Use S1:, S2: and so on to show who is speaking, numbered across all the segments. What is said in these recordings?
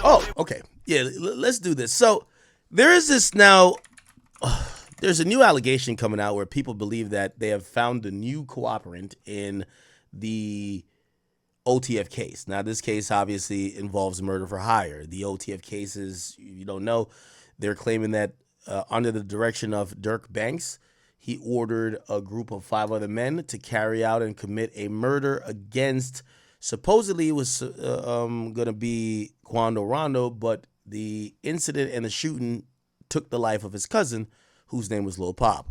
S1: Oh, okay. Yeah, let's do this. So there is this now. There's a new allegation coming out where people believe that they have found a new cooperant in the OTF case. Now, this case obviously involves murder for hire. The OTF cases, you don't know, they're claiming that under the direction of Durk Banks, he ordered a group of 5 other men to carry out and commit a murder against, supposedly it was going to be Quando Rondo, but the incident and the shooting took the life of his cousin, whose name was Lil Pop.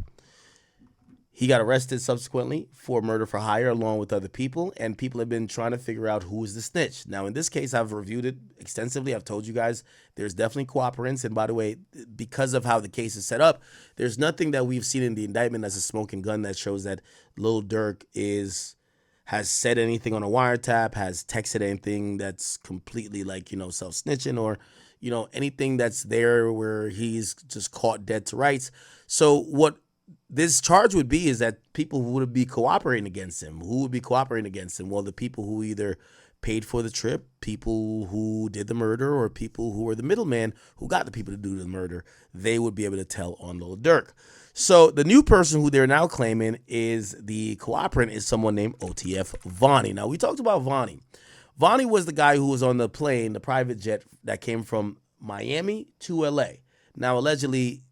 S1: He got arrested subsequently for murder for hire along with other people, and people have been trying to figure out who is the snitch. Now, in this case, I've reviewed it extensively. I've told you guys there's definitely cooperants, and by the way, because of how the case is set up, there's nothing that we've seen in the indictment as a smoking gun that shows that Lil Durk has said anything on a wiretap, has texted anything that's completely like, self-snitching or, anything that's there where he's just caught dead to rights. So what this charge would be is that people who would be cooperating against him. Who would be cooperating against him? Well, the people who either paid for the trip, people who did the murder, or people who were the middleman who got the people to do the murder, they would be able to tell on Lil Durk. So the new person who they're now claiming is the cooperant is someone named OTF Vonni. Now, we talked about Vonnie. Vonnie was the guy who was on the plane, the private jet that came from Miami to LA. Now, allegedly,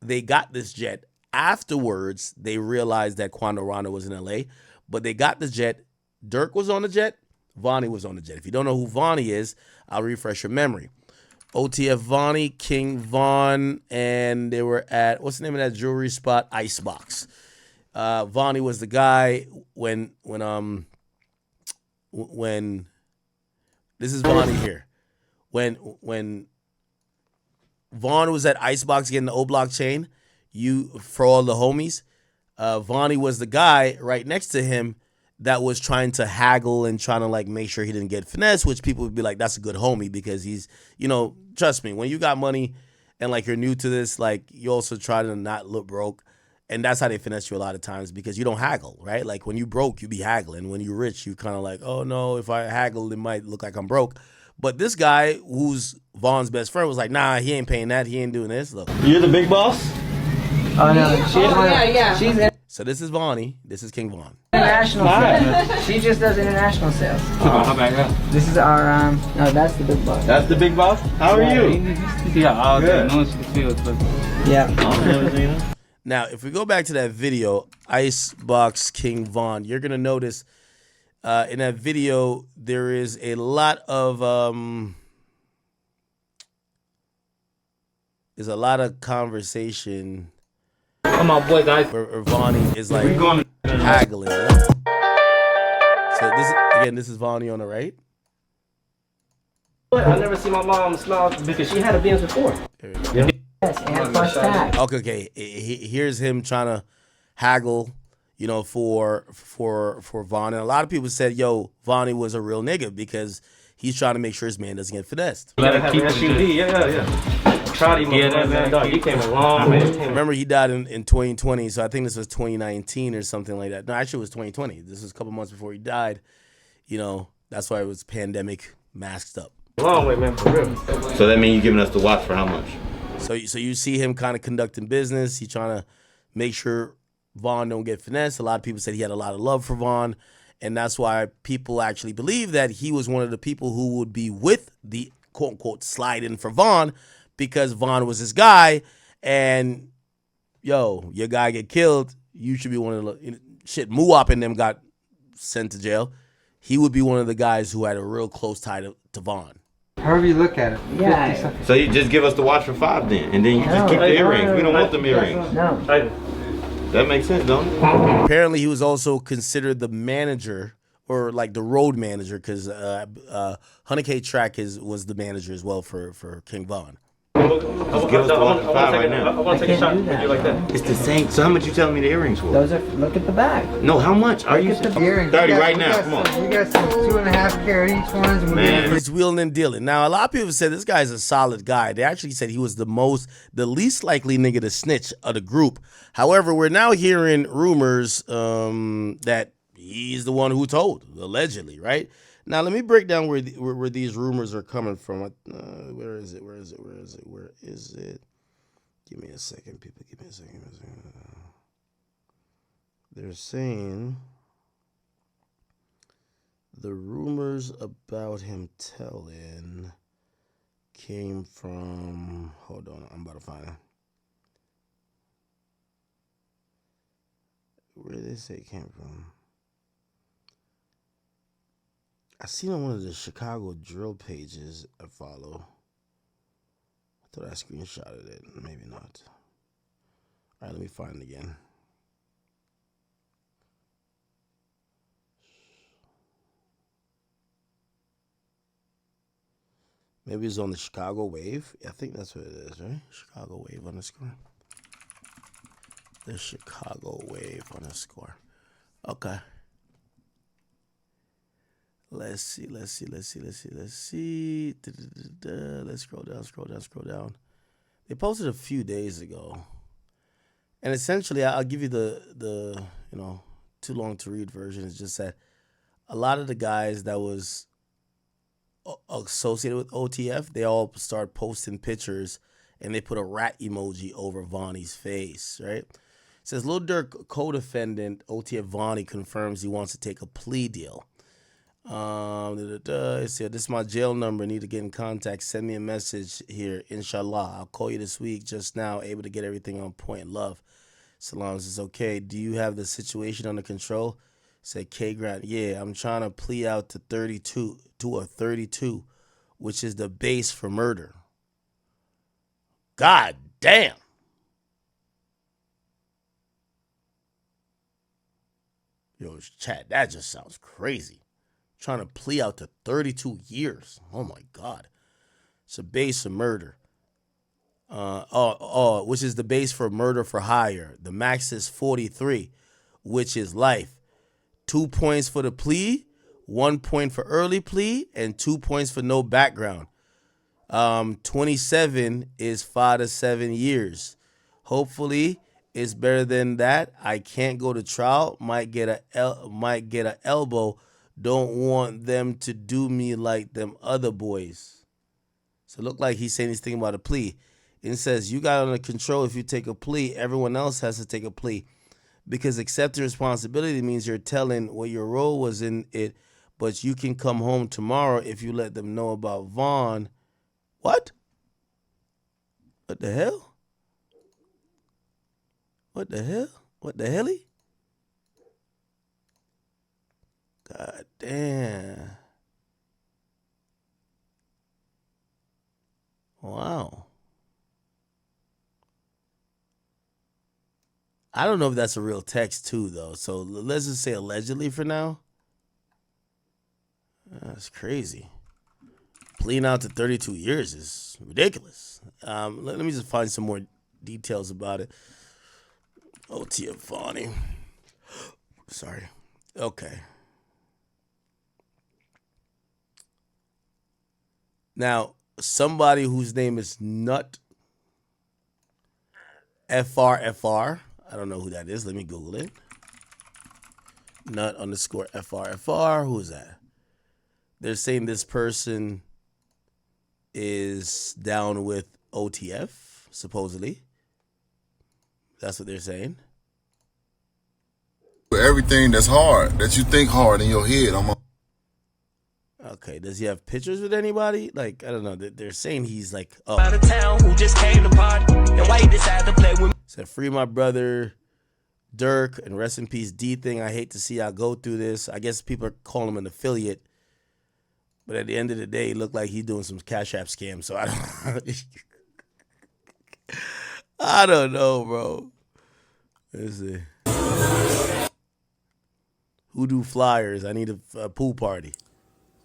S1: they got this jet. Afterwards, they realized that Quando Rondo was in LA, but they got the jet. Durk was on the jet. Vonnie was on the jet. If you don't know who Vonnie is, I'll refresh your memory. OTF Vonni, King Von, and they were at, what's the name of that jewelry spot? Icebox. Vonnie was the guy when this is Vonnie here. When Vaughn was at Icebox getting the O-Block chain, for all the homies, Vonnie was the guy right next to him that was trying to haggle and trying to like make sure he didn't get finesse, which people would be like, that's a good homie because he's, trust me, when you got money and like you're new to this, like you also try to not look broke. And that's how they finesse you a lot of times because you don't haggle, right? Like when you broke, you be haggling. When you rich, you kind of like, oh no, if I haggle, it might look like I'm broke. But this guy, who's Vaughn's best friend, was like, nah, he ain't paying that. He ain't doing this. Look.
S2: You're the big boss?
S3: Oh, no. She's
S1: So this is Vonnie. This is King Von.
S3: International sales. She just does international sales.
S2: How about that?
S3: This is our, no, that's the big boss.
S2: That's the big boss? How are you?
S4: Yeah,
S2: good.
S3: Yeah.
S1: Now, if we go back to that video, Icebox King Von, you're going to notice in that video, there is a lot of conversation.
S4: Come on, boy, guys.
S1: Where Vonnie is like haggling. So this is Vonnie on the right.
S4: I never see my mom smile because she had a Benz before.
S3: Yes, and plus tax.
S1: Okay. Here's him trying to haggle, for Von. And a lot of people said, yo, Vonnie was a real nigga because he's trying to make sure his man doesn't get finessed.
S4: You gotta keep SUV, yeah. Proud of you, man. Dog, you came a long way.
S1: Remember, he died in 2020, so I think this was 2019 or something like that. No, actually, it was 2020. This was a couple months before he died. That's why it was pandemic masked up.
S4: Long way, man, for real.
S2: So that means you're giving us the watch for how much?
S1: So you see him kind of conducting business. He's trying to make sure Vaughn don't get finessed. A lot of people said he had a lot of love for Vaughn, and that's why people actually believe that he was one of the people who would be with the quote-unquote slide-in for Vaughn because Vaughn was his guy, and, yo, your guy get killed, you should be one of the shit. Muwap and them got sent to jail. He would be one of the guys who had a real close tie to Vaughn.
S5: However you look at it.
S3: Yeah.
S2: So you just give us the watch for $5 then, and then you just keep the earrings. We don't want them earrings.
S3: No.
S2: That makes sense, don't it?
S1: Apparently, he was also considered the manager or like the road manager because 100K Track was the manager as well for King Von.
S2: Just give us the watch for $5 right now.
S4: I want to take a shot with you like that.
S2: It's the same. So how much you telling me the earrings for?
S3: Those are, look at the back.
S2: No, how much are you?
S3: Look at the
S5: Earrings.
S2: 30 right now. Come on.
S5: We got some 2.5 carat each ones. And
S2: Man.
S1: It's wheeling and dealing. Now, a lot of people said this guy's a solid guy. They actually said he was the least likely nigga to snitch of the group. However, we're now hearing rumors that he's the one who told, allegedly, right? Now, let me break down where these rumors are coming from. Where is it? Give me a second, people. Give me a second. They're saying the rumors about him telling came from, hold on, I'm about to find it. Where did they say it came from? I seen on one of the Chicago drill pages I follow. I thought I screenshotted it. Maybe not. All right, let me find it again. Maybe it's on the Chicago Wave. I think that's what it is, right? Chicago Wave _ the Chicago Wave _ Okay. Let's see. Let's scroll down. They posted a few days ago. And essentially, I'll give you the too long to read version. It's just that a lot of the guys that was associated with OTF, they all start posting pictures and they put a rat emoji over Vonnie's face, right? It says, Lil Durk co-defendant OTF Vonni confirms he wants to take a plea deal. It said, this is my jail number. Need to get in contact. Send me a message here. Inshallah. I'll call you this week. Just now, able to get everything on point. Love. Salam says, okay. Do you have the situation under control? Said K Grant. Yeah, I'm trying to plea out to 32, which is the base for murder. God damn. Yo, chat, that just sounds crazy. Trying to plea out to 32 years. Oh my God. It's a base for murder. Which is the base for murder for hire. The max is 43, which is life. 2 points for the plea, 1 point for early plea, and 2 points for no background. 27 is 5 to 7 years. Hopefully, it's better than that. I can't go to trial. Might get a elbow. Don't want them to do me like them other boys. So it looked like he's saying he's thinking about a plea. And it says, you got under control if you take a plea. Everyone else has to take a plea. Because accepting responsibility means you're telling what your role was in it, but you can come home tomorrow if you let them know about Vaughn. What? What the hell? What the hell? What the hell? God damn. Wow. I don't know if that's a real text too, though. So let's just say allegedly for now. That's crazy. Pleading out to 32 years is ridiculous. Let me just find some more details about it. OTF Vonni. Sorry. Okay. Now, somebody whose name is Nut FRFR. I don't know who that is. Let me Google it. Nut _ FRFR. Who is that? They're saying this person is down with OTF, supposedly. That's what they're saying.
S6: Everything that's hard, that you think hard in your head.
S1: Okay, does he have pictures with anybody? Like, I don't know. They're saying he's like, oh.
S7: Out of town who just came to party and why you decide to play with me.
S1: Said, free my brother Durk and rest in peace D thing. I hate to see y'all go through this. I guess people are calling him an affiliate. But at the end of the day, it looked like he's doing some Cash App scam. So I don't know, bro. Let's see. Who do flyers? I need a pool party.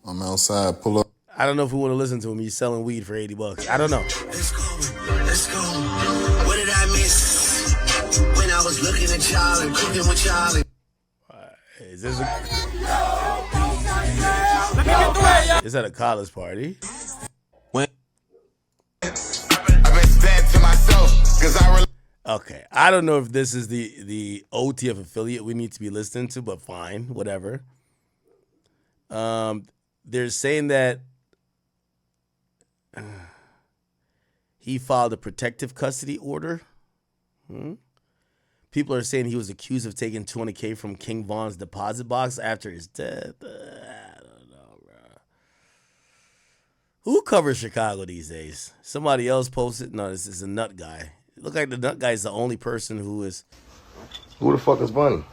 S6: I'm outside, pull up.
S1: I don't know if we want to listen to him. He's selling weed for $80. I don't know.
S7: Let's go. What did I miss when I was looking at y'all and cooking with y'all?
S1: Is this is that a college party?
S6: I've been sad to myself, 'cause
S1: Okay, I don't know if this is the OTF affiliate we need to be listening to, but fine, whatever. They're saying that he filed a protective custody order. People are saying he was accused of taking $20K from King Von's deposit box after his death. I don't know, bro. Who covers Chicago these days? Somebody else posted. No, this is a nut guy. It look like the nut guy is the only person who is.
S8: Who the fuck is Vonnie?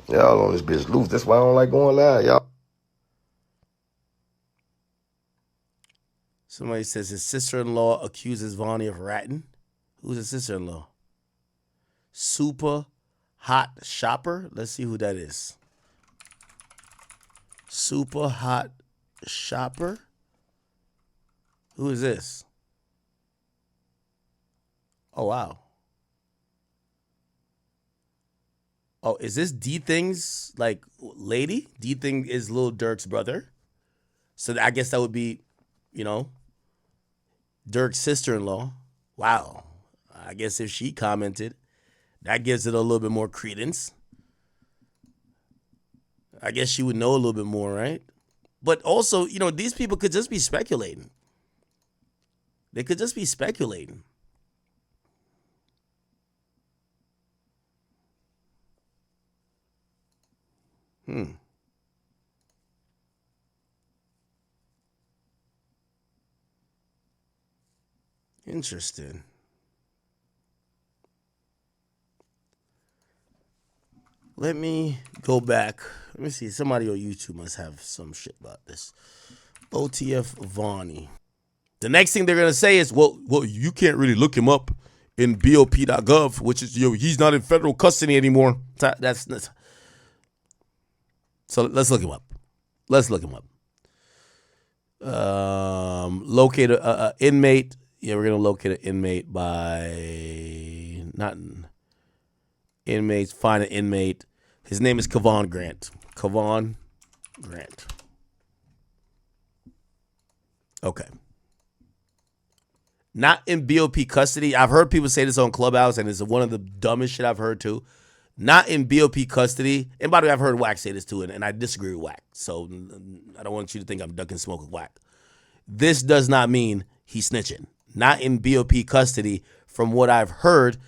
S8: Y'all on this bitch loose. That's why I don't like going live, y'all.
S1: Somebody says his sister-in-law accuses Vonnie of ratting. Who's his sister-in-law? Super Hot Shopper. Let's see who that is. Super Hot Shopper. Who is this? Oh, wow. Oh, is this D-Thing's, like, lady? D-Thing is Lil Durk's brother. So I guess that would be, you know, Durk's sister-in-law. Wow. I guess if she commented, that gives it a little bit more credence. I guess she would know a little bit more, right? But also, you know, these people could just be speculating. They could just be speculating. Interesting. Let me go back. Let me see. Somebody on YouTube must have some shit about this. OTF Vonni. The next thing they're going to say is, well, you can't really look him up in BOP.gov, which is, he's not in federal custody anymore. That's so let's look him up. Let's look him up. Locate a inmate. Yeah, we're going to locate an inmate by not inmates. Find an inmate. His name is Kavon Grant. Kavon Grant. Okay. Not in BOP custody. I've heard people say this on Clubhouse, and it's one of the dumbest shit I've heard too. Not in BOP custody. And by the way, I've heard Wack say this too, and I disagree with Wack. So I don't want you to think I'm ducking smoke with Wack. This does not mean he's snitching. Not in BOP custody. From what I've heard,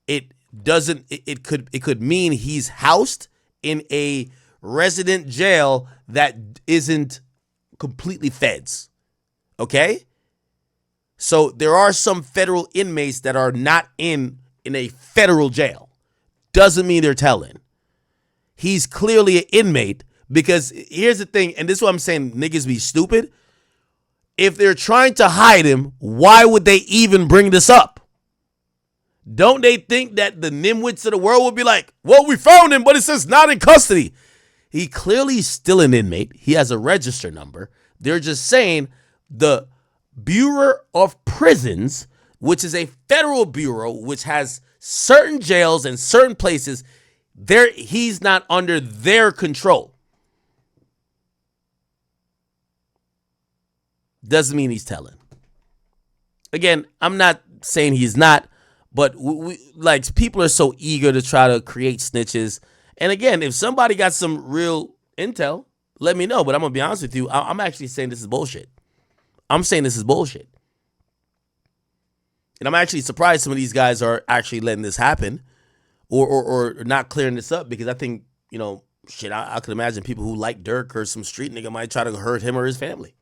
S1: it doesn't. It could mean he's housed in a resident jail that isn't completely feds. Okay? So there are some federal inmates that are not in a federal jail. Doesn't mean they're telling. He's clearly an inmate because here's the thing, and this is what I'm saying, niggas be stupid. If they're trying to hide him, why would they even bring this up? Don't they think that the nimwits of the world would be like, well, we found him, but it says not in custody. He clearly is still an inmate. He has a register number. They're just saying the Bureau of Prisons, which is a federal bureau, which has certain jails and certain places, he's not under their control. Doesn't mean he's telling. Again, I'm not saying he's not, but like people are so eager to try to create snitches. And again, if somebody got some real intel, let me know. But I'm gonna be honest with you, I'm actually saying this is bullshit. I'm saying this is bullshit. And I'm actually surprised some of these guys are actually letting this happen or not clearing this up, because I think, you know, shit, I could imagine people who like Durk or some street nigga might try to hurt him or his family.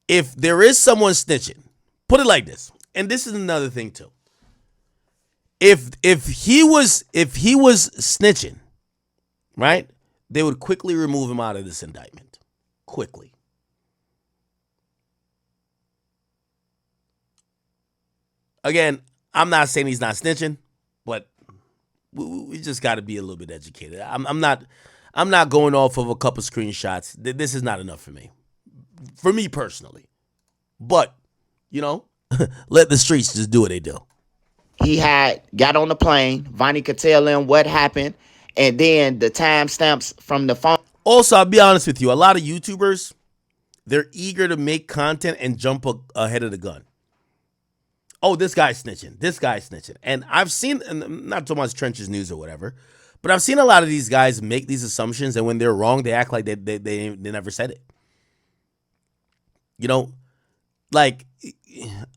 S1: If there is someone snitching, put it like this, and this is another thing too. If he was snitching, right, they would quickly remove him out of this indictment. Quickly. Again, I'm not saying he's not snitching, but we just got to be a little bit educated. I'm not going off of a couple screenshots. This is not enough for me personally. But, you know, let the streets just do what they do.
S9: He got on the plane. Vonnie could tell him what happened, and then the timestamps from the phone.
S1: Also, I'll be honest with you. A lot of YouTubers, they're eager to make content and jump ahead of the gun. Oh, this guy's snitching. This guy's snitching. And I've seen, and not so much Trenches News or whatever, but I've seen a lot of these guys make these assumptions, and when they're wrong, they act like they never said it. You know, like,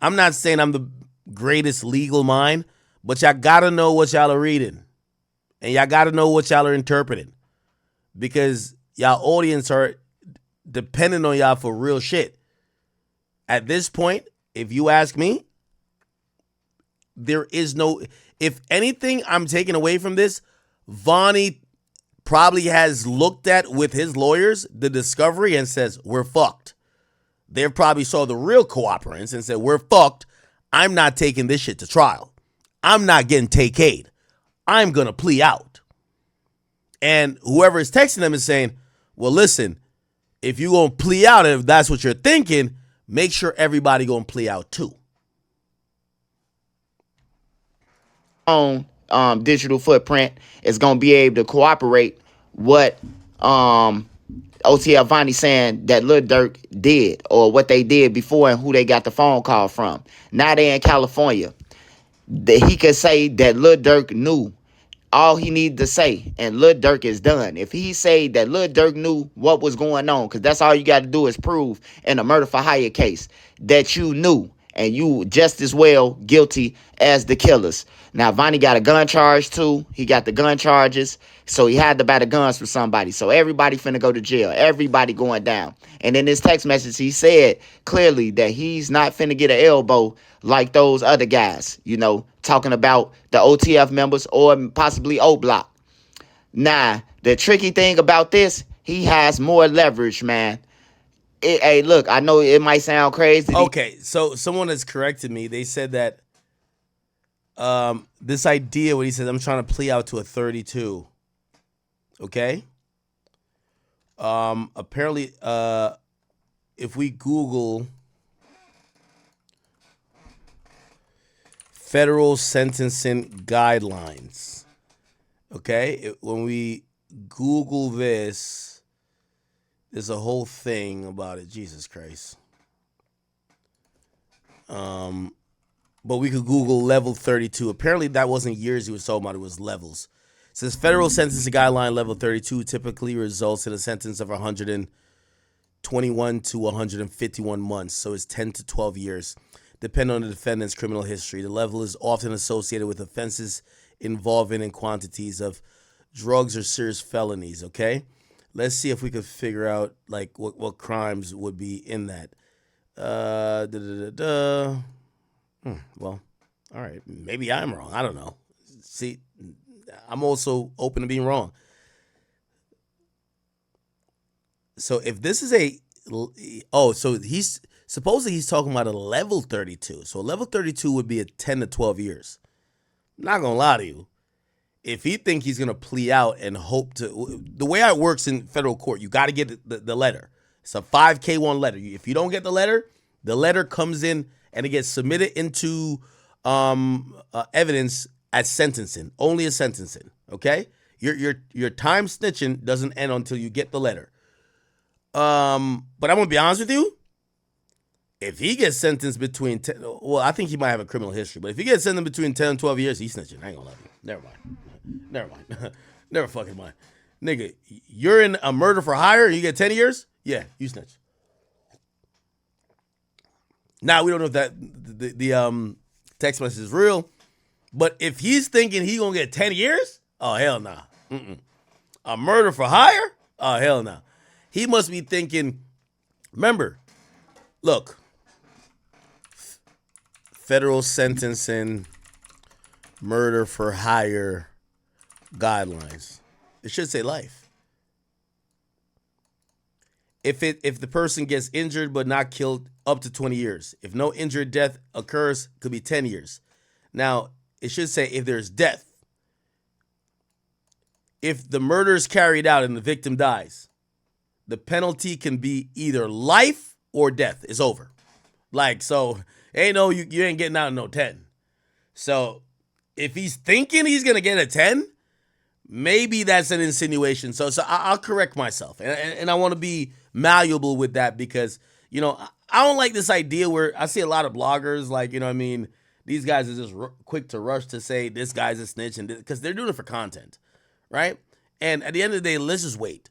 S1: I'm not saying I'm the greatest legal mind, but y'all gotta know what y'all are reading. And y'all gotta know what y'all are interpreting. Because y'all audience are depending on y'all for real shit. At this point, if you ask me, there is no, if anything I'm taking away from this, Vonnie probably has looked at with his lawyers the discovery and says, we're fucked. They probably saw the real cooperants and said, we're fucked. I'm not taking this shit to trial. I'm not getting take-aid. I'm going to plea out. And whoever is texting them is saying, well, listen, if you're going to plea out, if that's what you're thinking, make sure everybody going to plea out too.
S9: On digital footprint is going to be able to cooperate what OTF Vonni saying that Lil Durk did, or what they did before, and who they got the phone call from. Now they in California. He could say that Lil Durk knew all he needed to say, and Lil Durk is done. If he say that Lil Durk knew what was going on, because that's all you got to do is prove in a murder for hire case that you knew, and you just as well guilty as the killers. Now, Vonnie got a gun charge too. He got the gun charges, so he had to buy the guns for somebody. So everybody finna go to jail. Everybody going down. And in his text message, he said clearly that he's not finna get an elbow like those other guys, you know, talking about the OTF members or possibly O-Block. Now, the tricky thing about this, he has more leverage, man. Hey, look, I know it might sound crazy.
S1: Okay, so someone has corrected me. They said that this idea, when he says, I'm trying to plea out to a 32, okay? Apparently, if we Google federal sentencing guidelines, okay? When we Google this, there's a whole thing about it. Jesus Christ. But we could Google level 32. Apparently that wasn't years he was talking about. It was levels. It says federal sentencing guideline level 32 typically results in a sentence of 121 to 151 months. So it's 10 to 12 years, depending on the defendant's criminal history. The level is often associated with offenses involving in quantities of drugs or serious felonies, okay? Let's see if we could figure out like what crimes would be in that. Well, all right. Maybe I'm wrong. I don't know. See, I'm also open to being wrong. So if this is so he's supposedly he's talking about a level 32. So level 32 would be a 10 to 12 years. I'm not gonna lie to you. If he think he's gonna plea out and hope to, the way it works in federal court, you got to get the letter. It's a 5K1 letter. If you don't get the letter comes in and it gets submitted into evidence at sentencing, only at sentencing. Okay, your time snitching doesn't end until you get the letter. But I'm gonna be honest with you. If he gets sentenced between 10, well, I think he might have a criminal history, but if he gets sentenced between 10 and 12 years, he's snitching. I ain't gonna lie to you. Never mind. Never fucking mind. Nigga, you're in a murder for hire and you get 10 years? Yeah, you snitch. Now, we don't know if that the text message is real, but if he's thinking he's gonna get 10 years, oh, hell nah. A murder for hire? Oh, hell nah. He must be thinking, remember, look, federal sentencing, murder for hire guidelines. It should say life. If the person gets injured but not killed, up to 20 years. If no injured death occurs, could be 10 years. Now, it should say if there's death. If the murder is carried out and the victim dies, the penalty can be either life or death. It's over. Like, so, ain't no, you ain't getting out of no 10. So, if he's thinking he's going to get a 10, maybe that's an insinuation. So I'll correct myself. And I want to be malleable with that because, you know, I don't like this idea where I see a lot of bloggers like, you know what I mean, these guys are just quick to rush to say this guy's a snitch and because they're doing it for content, right? And at the end of the day, let's just wait.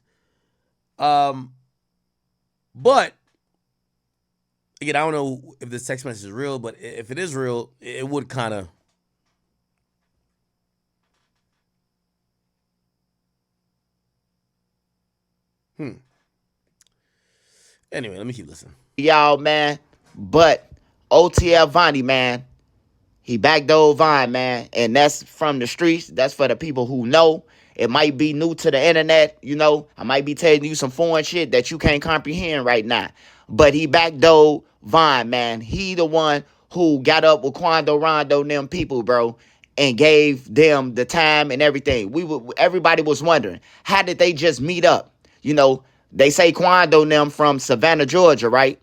S1: But again, I don't know if this text message is real, but if it is real, it would kind of. Anyway, let me keep listening.
S9: Y'all, man. But OTF Vonni, man, he backdoored Vine, man. And that's from the streets. That's for the people who know. It might be new to the internet, you know. I might be telling you some foreign shit that you can't comprehend right now. But he backdoored Vine, man. He the one who got up with Quando Rondo and them people, bro, and gave them the time and everything. Everybody was wondering, how did they just meet up? You know, they say Quando and them from Savannah, Georgia, right?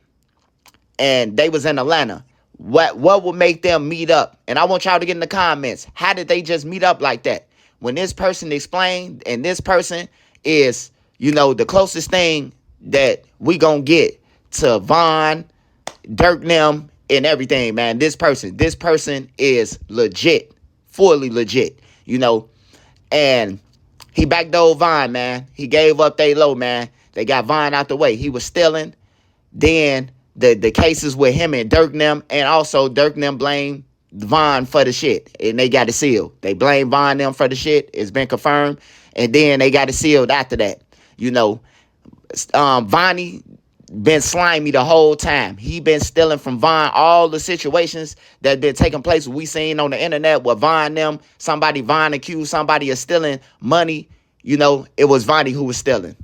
S9: And they was in Atlanta. What would make them meet up? And I want y'all to get in the comments. How did they just meet up like that? When this person explained, and this person is, you know, the closest thing that we gonna get to Von, Durk, them, and everything, man. This person is legit, fully legit, you know. And he backdoored Von, man. He gave up they low, man. They got Von out the way. He was stealing. Then the cases with him and Durk and them, and also Durk and them blame Von for the shit, and they got it sealed. They blame Von and them for the shit. It's been confirmed, and then they got it sealed after that. You know, Vonnie been slimy the whole time. He been stealing from Von. All the situations that been taking place, we seen on the internet with Von them. Von accused somebody of stealing money. You know, it was Vonnie who was stealing.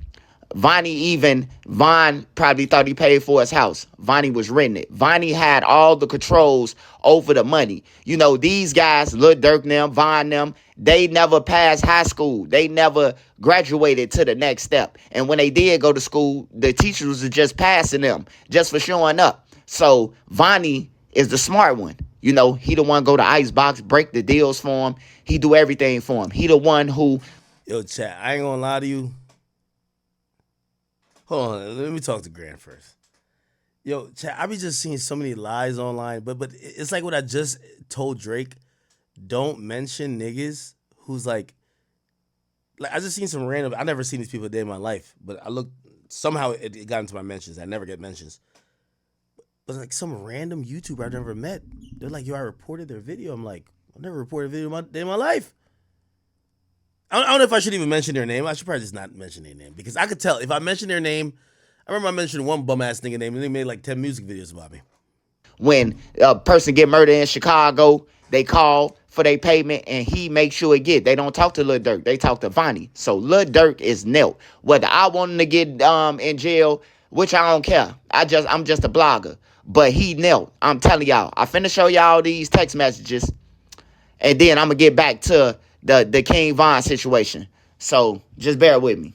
S9: Von probably thought he paid for his house. Vonnie was renting it. Vonnie had all the controls over the money. You know, these guys, Lil Durk them, Von them, they never passed high school. They never graduated to the next step. And when they did go to school, the teachers were just passing them just for showing up. So Vonnie is the smart one. You know, he the one go to Icebox, break the deals for him. He do everything for him. He the one who...
S1: Yo, chat, I ain't gonna lie to you. Hold on, let me talk to Grant first. Yo, chat, I be just seeing so many lies online, but it's like what I just told Drake. Don't mention niggas who's like I just seen some random. I never seen these people a day in my life, but I looked somehow it got into my mentions. I never get mentions, but like some random YouTuber I've never met. They're like, yo, I reported their video. I'm like, I never reported a video in my day in my life. I don't know if I should even mention their name. I should probably just not mention their name because I could tell if I mention their name. I remember I mentioned one bum ass nigga name and they made like 10 music videos about me.
S9: When a person get murdered in Chicago, they call for their payment and he makes sure it get. They don't talk to Lil Durk. They talk to Vonnie. So Lil Durk is nil. Whether I want him to get in jail, which I don't care. I'm just a blogger. But he nil. I'm telling y'all. I finna show y'all these text messages. And then I'm gonna get back to the King Von situation. So just bear with me.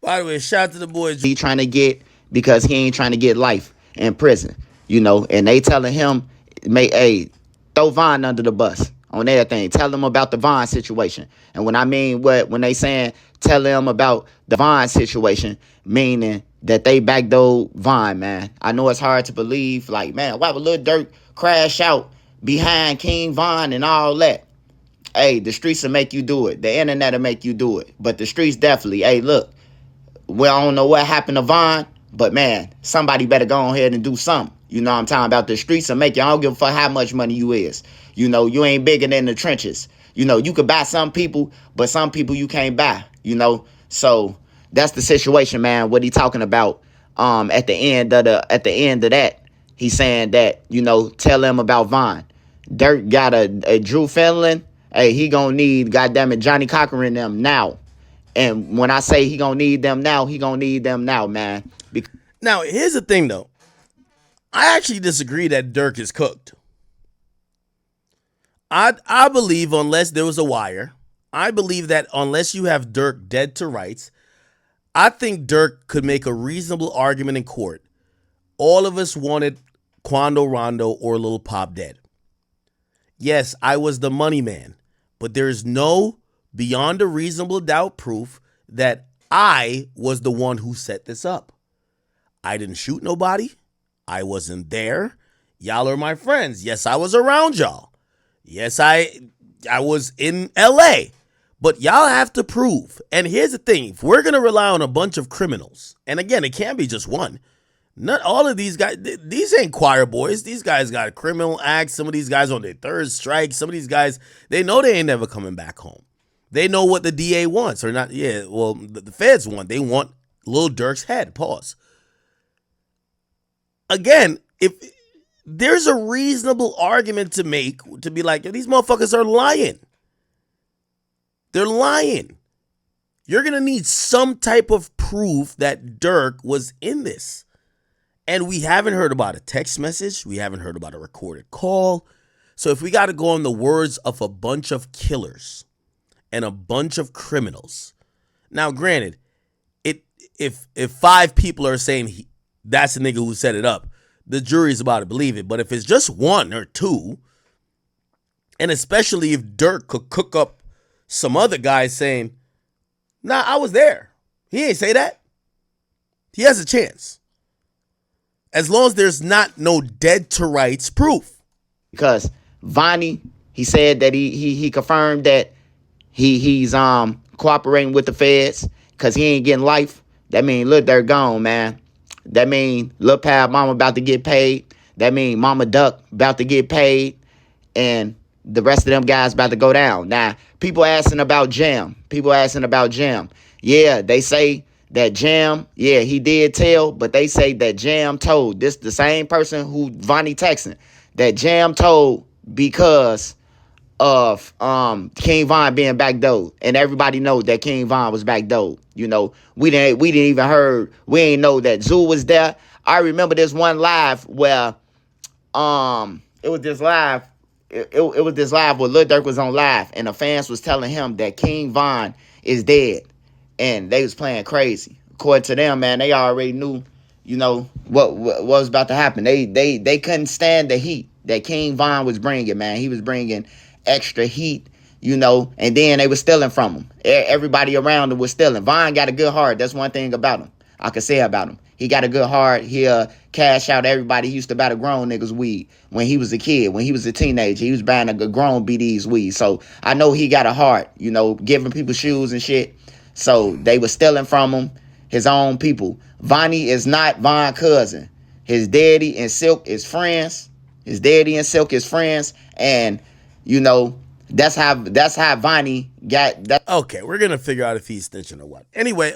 S1: By the way, shout out to the boys.
S9: He trying to get, because he ain't trying to get life in prison, you know, and they telling him, hey, throw Von under the bus on everything. Tell them about the Von situation. And when I mean when they saying tell them about the Von situation, meaning that they backdoored Von, man. I know it's hard to believe, like, man, why would Lil Durk crash out behind King Von and all that? Hey, the streets will make you do it. The internet will make you do it. But the streets definitely, hey, look, we don't know what happened to Von, but man, somebody better go ahead and do something. You know what I'm talking about? The streets will make you. I don't give a fuck how much money you is. You know, you ain't bigger than the trenches. You know, you could buy some people, but some people you can't buy, you know? So that's the situation, man. What he talking about at the end of that, he's saying that, you know, tell them about Von. Durk got a Drew Finland. Hey, he gonna need, goddammit, Johnny Cochran and them now. And when I say he gonna need them now, he gonna need them now, man.
S1: Now, here's the thing, though. I actually disagree that Durk is cooked. I believe unless there was a wire, I believe that unless you have Durk dead to rights, I think Durk could make a reasonable argument in court. All of us wanted Quando Rondo or Lil Pop dead. Yes, I was the money man, but there's no beyond a reasonable doubt proof that I was the one who set this up. I didn't shoot nobody. I wasn't there. Y'all are my friends. Yes, I was around y'all. Yes, I was in LA. But y'all have to prove. And here's the thing. If we're going to rely on a bunch of criminals, and again, it can't be just one. Not all of these guys, these ain't choir boys. These guys got a criminal act. Some of these guys on their third strike. Some of these guys, they know they ain't never coming back home. They know what the DA wants or not. Yeah, well, the feds want. They want Lil Durk's head. Pause. Again, if there's a reasonable argument to make to be like, these motherfuckers are lying. They're lying. You're going to need some type of proof that Durk was in this. And we haven't heard about a text message. We haven't heard about a recorded call. So if we got to go on the words of a bunch of killers and a bunch of criminals. Now, granted, if 5 people are saying that's the nigga who set it up, the jury's about to believe it. But if it's just 1 or 2, and especially if Durk could cook up some other guy saying, nah, I was there. He ain't say that. He has a chance. As long as there's not no dead to rights proof.
S9: Because Vonnie, he said that he confirmed that he's cooperating with the feds because he ain't getting life. That mean Lil Durk gone, man. That mean Lil Pab mama about to get paid. That mean Mama Duck about to get paid. And the rest of them guys about to go down. Now, people asking about Jam. Yeah, they say that Jam, yeah, he did tell, but they say that Jam told. This the same person who Vonnie texting. That Jam told because of King Von being backdoored. And everybody knows that King Von was backdoored. You know, we didn't even ain't know that Zoo was there. I remember this one live where it was this live. It was this live where Lil Durk was on live and the fans was telling him that King Von is dead. And they was playing crazy. According to them, man, they already knew, you know, what was about to happen. They couldn't stand the heat that King Von was bringing, man. He was bringing extra heat, you know, and then they were stealing from him. Everybody around him was stealing. Von got a good heart. That's one thing about him. I could say about him. He got a good heart. He'll cash out everybody. He used to buy the grown niggas weed when he was a kid. When he was a teenager, he was buying a grown BD's weed. So I know he got a heart, you know, giving people shoes and shit. So they were stealing from him, his own people. Vonnie is not Von's cousin. His daddy and Silk is friends. And, you know, that's how Vonnie got that.
S1: Okay, we're going to figure out if he's snitching or what. Anyway,